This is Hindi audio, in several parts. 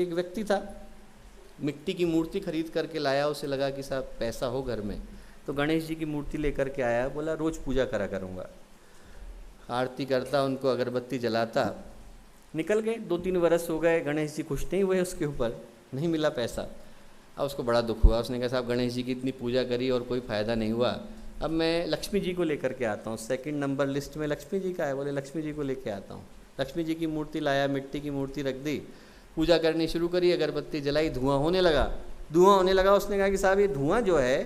कि एक व्यक्ति था, मिट्टी की मूर्ति खरीद करके लाया, उसे लगा कि साहब पैसा हो घर में, तो गणेश जी की मूर्ति लेकर के आया, बोला रोज़ पूजा करा करूँगा, आरती करता, उनको अगरबत्ती जलाता। निकल गए, 2-3 बरस हो गए, गणेश जी खुश नहीं हुए उसके ऊपर, नहीं मिला पैसा। अब उसको बड़ा दुख हुआ, उसने कहा साहब गणेश जी की इतनी पूजा करी और कोई फ़ायदा नहीं हुआ, अब मैं लक्ष्मी जी को लेकर के आता हूँ, 2 नंबर लिस्ट में लक्ष्मी जी का है, बोले लक्ष्मी जी को लेके आता हूँ। लक्ष्मी जी की मूर्ति लाया, मिट्टी की मूर्ति रख दी, पूजा करनी शुरू करी, अगरबत्ती जलाई, धुआं होने लगा। उसने कहा कि साहब ये धुआं जो है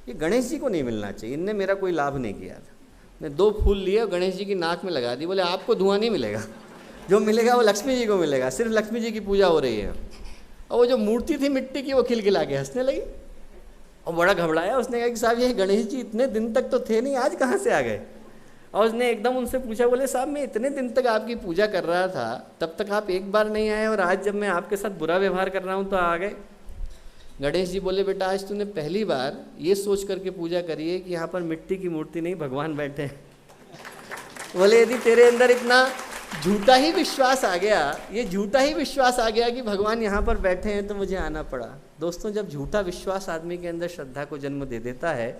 ये गणेश जी को नहीं मिलना चाहिए, इनने मेरा कोई लाभ नहीं किया था। ने 2 फूल लिए और गणेश जी की नाक में लगा दी, बोले आपको धुआं नहीं मिलेगा, जो मिलेगा वो लक्ष्मी जी को मिलेगा, सिर्फ लक्ष्मी जी की पूजा हो रही है। और वो जो मूर्ति थी मिट्टी की, वो खिलखिला के हंसने लगी और बड़ा घबराया। उसने कहा कि साहब ये गणेश जी इतने दिन तक तो थे नहीं, आज कहाँ से आ गए? और उसने एकदम उनसे पूछा, बोले साहब मैं इतने दिन तक आपकी पूजा कर रहा था, तब तक आप एक बार नहीं आए, और आज जब मैं आपके साथ बुरा व्यवहार कर रहा हूँ तो आ गए। गणेश जी बोले बेटा आज तूने पहली बार ये सोच करके पूजा करी है कि यहाँ पर मिट्टी की मूर्ति नहीं भगवान बैठे हैं। बोले यदि तेरे अंदर इतना झूठा ही विश्वास आ गया, ये झूठा ही विश्वास आ गया कि भगवान यहाँ पर बैठे हैं, तो मुझे आना पड़ा। दोस्तों, जब झूठा विश्वास आदमी के अंदर श्रद्धा को जन्म दे देता है,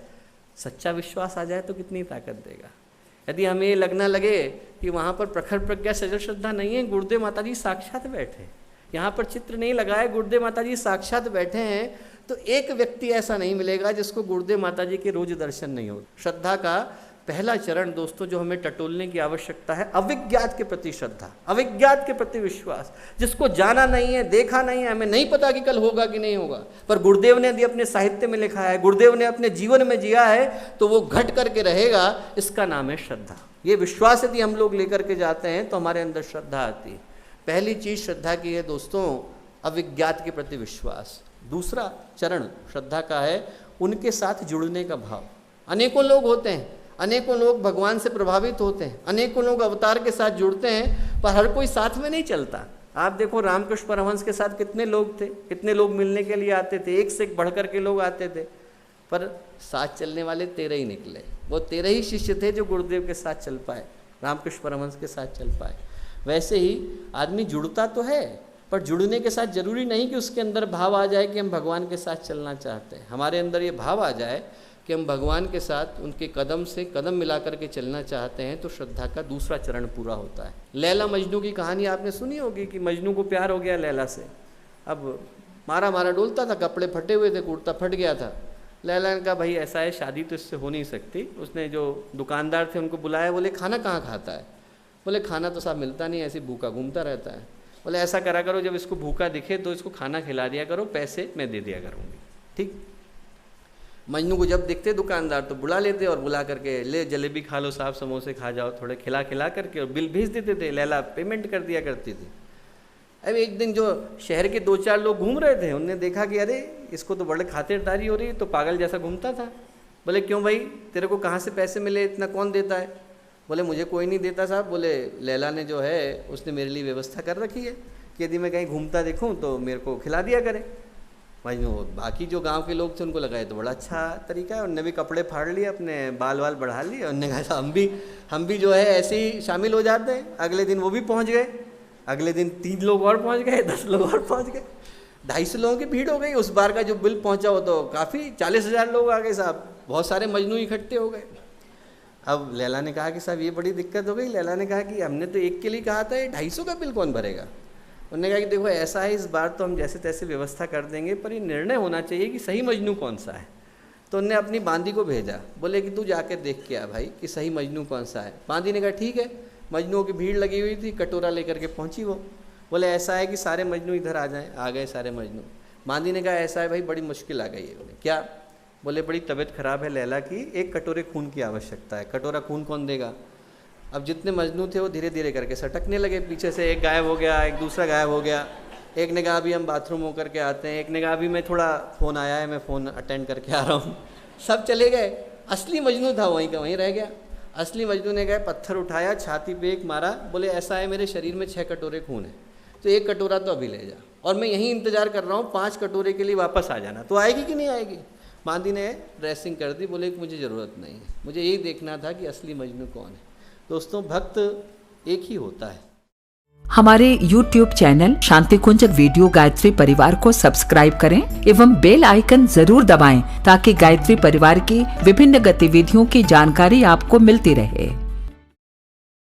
सच्चा विश्वास आ जाए तो कितनी ताकत देगा। यदि हमें ये लगना लगे कि वहाँ पर प्रखर प्रज्ञा सजल श्रद्धा नहीं है, गुरुदेव माता जी साक्षात बैठे, यहाँ पर चित्र नहीं लगाए, गुरुदेव माता जी साक्षात बैठे हैं, तो एक व्यक्ति ऐसा नहीं मिलेगा जिसको गुरुदेव माता जी के रोज दर्शन नहीं हो। श्रद्धा का पहला चरण दोस्तों जो हमें टटोलने की आवश्यकता है, अविज्ञात के प्रति श्रद्धा, अविज्ञात के प्रति विश्वास। जिसको जाना नहीं है, देखा नहीं है, हमें नहीं पता कि कल होगा कि नहीं होगा, पर गुरुदेव ने यदि अपने साहित्य में लिखा है, गुरुदेव ने अपने जीवन में जिया है, तो वो घट करके रहेगा। इसका नाम है श्रद्धा। ये विश्वास यदि हम लोग लेकर के जाते हैं तो हमारे अंदर श्रद्धा आती है। पहली चीज श्रद्धा की है दोस्तों, अविज्ञात के प्रति विश्वास। दूसरा चरण श्रद्धा का है उनके साथ जुड़ने का भाव। अनेकों लोग होते हैं, अनेकों लोग भगवान से प्रभावित होते हैं, अनेकों लोग अवतार के साथ जुड़ते हैं, पर हर कोई साथ में नहीं चलता। आप देखो रामकृष्ण परमहंस के साथ कितने लोग थे, कितने लोग मिलने के लिए आते थे, एक से एक बढ़ कर के लोग आते थे, पर साथ चलने वाले 13 ही निकले। वो 13 ही शिष्य थे जो गुरुदेव के साथ चल पाए, रामकृष्ण परमहंस के साथ चल पाए। वैसे ही आदमी जुड़ता तो है, पर जुड़ने के साथ जरूरी नहीं कि उसके अंदर भाव आ जाए कि हम भगवान के साथ चलना चाहते हैं। हमारे अंदर ये भाव आ जाए कि हम भगवान के साथ उनके कदम से कदम मिला करके चलना चाहते हैं, तो श्रद्धा का दूसरा चरण पूरा होता है। लैला मजनू की कहानी आपने सुनी होगी कि मजनू को प्यार हो गया लैला से। अब मारा मारा डोलता था, कपड़े फटे हुए थे, कुर्ता फट गया था। लैला ने कहा भाई ऐसा है, शादी तो इससे हो नहीं सकती। उसने जो दुकानदार थे उनको बुलाया, बोले खाना कहाँ खाता है? बोले खाना तो साहब मिलता नहीं, ऐसे भूखा घूमता रहता है। बोले ऐसा करा करो, जब इसको भूखा दिखे तो इसको खाना खिला दिया करो, पैसे मैं दे दिया करूँगी। ठीक। मजनू को जब दिखते दुकानदार तो बुला लेते और बुला करके ले जलेबी खा लो साहब, समोसे खा जाओ, थोड़े खिला खिला करके और बिल भेज देते थे। लैला पेमेंट कर दिया करती थी। अब एक दिन जो शहर के 2-4 लोग घूम रहे थे, उनने देखा कि अरे इसको तो बड़े खातिरदारी हो रही है, तो पागल जैसा घूमता था। बोले क्यों भाई, तेरे को कहाँ से पैसे मिले, इतना कौन देता है? बोले मुझे कोई नहीं देता साहब। बोले लैला ने जो है उसने मेरे लिए व्यवस्था कर रखी है कि यदि मैं कहीं घूमता देखूँ तो मेरे को खिला दिया करे। मजनू, बाकी जो गांव के लोग थे उनको लगा ये तो बड़ा अच्छा तरीका है। उनने भी कपड़े फाड़ लिए, अपने बाल वाल बढ़ा लिए, उनने कहा हम भी जो है ऐसे ही शामिल हो जाते हैं। अगले दिन वो भी पहुंच गए, अगले दिन 3 लोग और पहुंच गए, 10 लोग और पहुंच गए, 250 लोगों की भीड़ हो गई। उस बार का जो बिल पहुंचा हो तो काफ़ी 40,000 लोग आ गए साहब, बहुत सारे मजनू इकट्ठे हो गए। अब लैला ने कहा कि साहब ये बड़ी दिक्कत हो गई। लैला ने कहा कि हमने तो एक के लिए कहा था, ये 250 का बिल कौन भरेगा? उन्होंने कहा कि देखो ऐसा है, इस बार तो हम जैसे तैसे व्यवस्था कर देंगे, पर ये निर्णय होना चाहिए कि सही मजनू कौन सा है। तो उन्होंने अपनी बांदी को भेजा, बोले कि तू जाके देख के आ भाई कि सही मजनू कौन सा है। बांदी ने कहा ठीक है। मजनुओं की भीड़ लगी हुई थी, कटोरा लेकर के पहुंची वो। बोले ऐसा है कि सारे मजनू इधर आ जाएं। आ गए सारे मजनू। बांदी ने कहा ऐसा है भाई, बड़ी मुश्किल आ गई है। बोले क्या? बोले बड़ी तबीयत खराब है लैला की, 1 कटोरे खून की आवश्यकता है। कटोरा खून कौन देगा? अब जितने मजनू थे वो धीरे धीरे करके सटकने लगे, पीछे से एक गायब हो गया, एक दूसरा गायब हो गया। एक ने कहा अभी हम बाथरूम होकर के आते हैं, एक ने कहा अभी मैं थोड़ा फ़ोन आया है, मैं फ़ोन अटेंड करके आ रहा हूँ। सब चले गए। असली मजनू था वहीं का वहीं रह गया। असली मजनू ने गए, पत्थर उठाया, छाती पे एक मारा, बोले ऐसा है मेरे शरीर में 6 कटोरे खून है, तो 1 कटोरा तो अभी ले जा, और मैं यहीं इंतज़ार कर रहा हूँ, 5 कटोरे के लिए वापस आ जाना। तो आएगी कि नहीं आएगी? बांदी ने ड्रेसिंग कर दी, बोले कि मुझे ज़रूरत नहीं है, मुझे यही देखना था कि असली मजनू कौन है। दोस्तों, भक्त एक ही होता है। हमारे YouTube चैनल शांति कुंज वीडियो गायत्री परिवार को सब्सक्राइब करें एवं बेल आइकन जरूर दबाएं ताकि गायत्री परिवार की विभिन्न गतिविधियों की जानकारी आपको मिलती रहे।